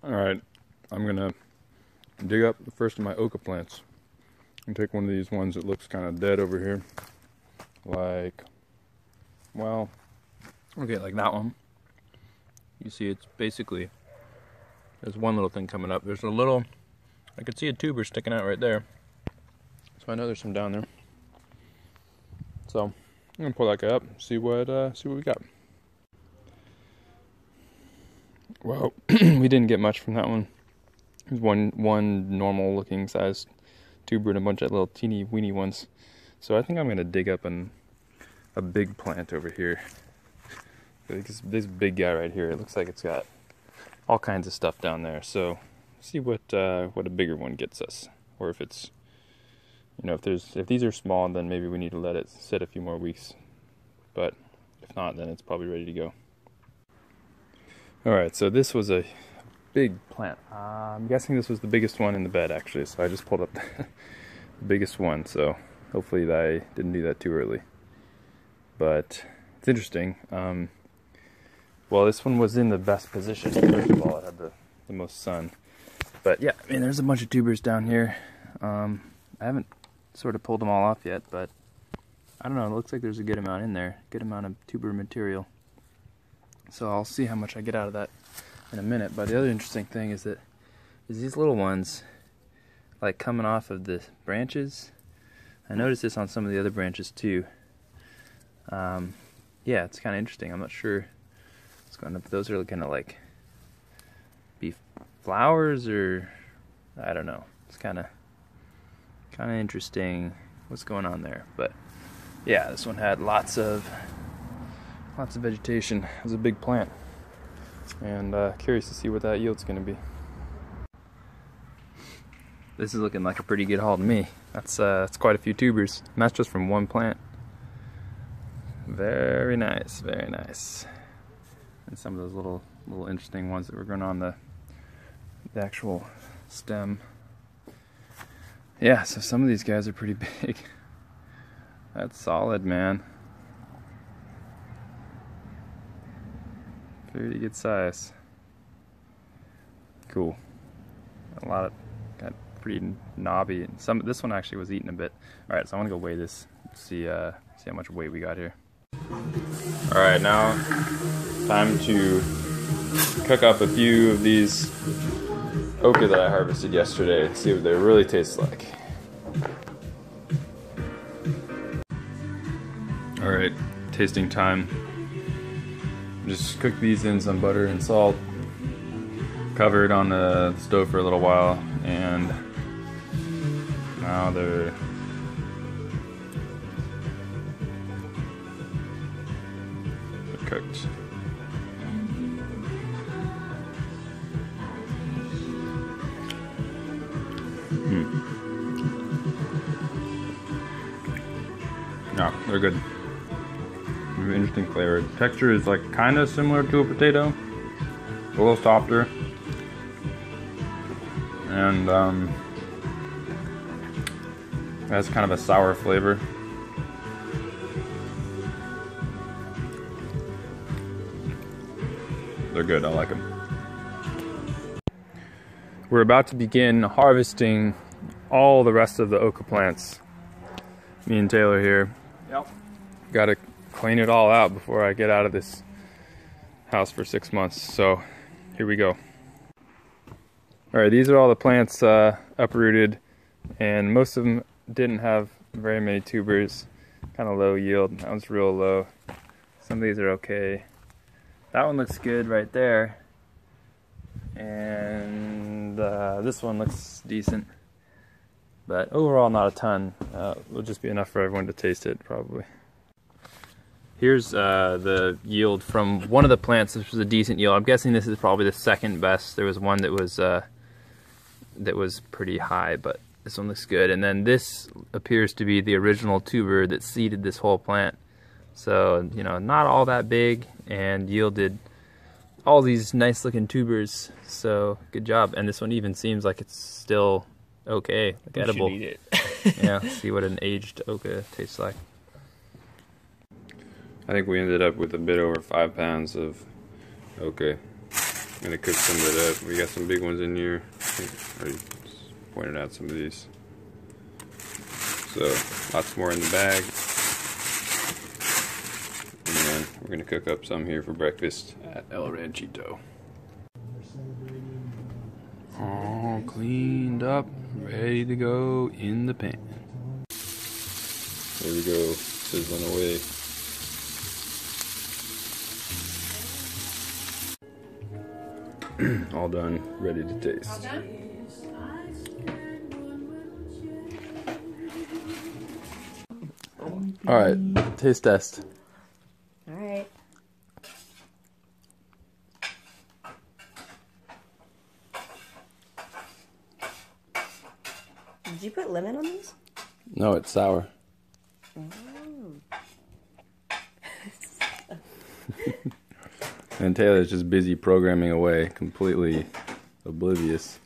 Alright, I'm gonna dig up the first of my oca plants and take one of these ones that looks kind of dead over here. Like, well, okay, like that one. You see it's basically, there's one little thing coming up. There's a little, I could see a tuber sticking out right there. So I know there's some down there. So I'm gonna pull that guy up, see what we got. Well, we didn't get much from that one. There's one normal looking sized tuber and a bunch of little teeny weeny ones. So I think I'm gonna dig up a big plant over here. This big guy right here, it looks like it's got all kinds of stuff down there. So see what a bigger one gets us, or if it's, you know, if these are small, then maybe we need to let it sit a few more weeks. But if not, then it's probably ready to go. Alright, so this was a big plant. I'm guessing this was the biggest one in the bed, actually. So I just pulled up the biggest one. So hopefully I didn't do that too early. But it's interesting. Well, this one was in the best position. First of all, it had the most sun. But yeah, I mean, there's a bunch of tubers down here. I haven't sort of pulled them all off yet, but I don't know. It looks like there's a good amount in there. Good amount of tuber material. So I'll see how much I get out of that in a minute. But the other interesting thing is these little ones, like coming off of the branches. I noticed this on some of the other branches too. Yeah, it's kind of interesting. I'm not sure what's going on. Those are gonna like be flowers, or I don't know. It's kind of interesting what's going on there. But yeah, this one had lots of vegetation. It was a big plant, and curious to see what that yield's going to be. This is looking like a pretty good haul to me. That's quite a few tubers, and that's just from one plant. Very nice, very nice. And some of those little interesting ones that were growing on the actual stem. Yeah, so some of these guys are pretty big. That's solid, man. Pretty good size. Cool. Got pretty knobby, and this one actually was eating a bit. All right, so I want to go weigh this, see how much weight we got here. All right, now time to cook up a few of these oca that I harvested yesterday and see what they really taste like. All right, tasting time. Just cook these in some butter and salt, cover it on the stove for a little while, and now they're cooked. No, they're good. Interesting flavor. Texture is like kind of similar to a potato, a little softer, and has kind of a sour flavor. They're good. I like them. We're about to begin harvesting all the rest of the oca plants. Me and Taylor here. Yep. Got to clean it all out before I get out of this house for 6 months. So here we go. Alright, these are all the plants uprooted, and most of them didn't have very many tubers. Kind of low yield. That one's real low. Some of these are okay. That one looks good right there, and this one looks decent, but overall not a ton. Will just be enough for everyone to taste it probably. Here's the yield from one of the plants. This was a decent yield. I'm guessing this is probably the second best. There was one that was pretty high, but this one looks good. And then this appears to be the original tuber that seeded this whole plant. So, you know, not all that big, and yielded all these nice looking tubers. So good job. And this one even seems like it's still okay, like edible. You should eat it. Yeah, see what an aged oca tastes like. I think we ended up with a bit over 5 pounds of oca, gonna cook some of it up. We got some big ones in here. I think I already pointed out some of these. So lots more in the bag. And then we're gonna cook up some here for breakfast at El Ranchito. All cleaned up, ready to go in the pan. There we go, sizzling away. All done, ready to taste. All done? All right, taste test. All right. Did you put lemon on these? No, it's sour. And Taylor's just busy programming away, completely oblivious.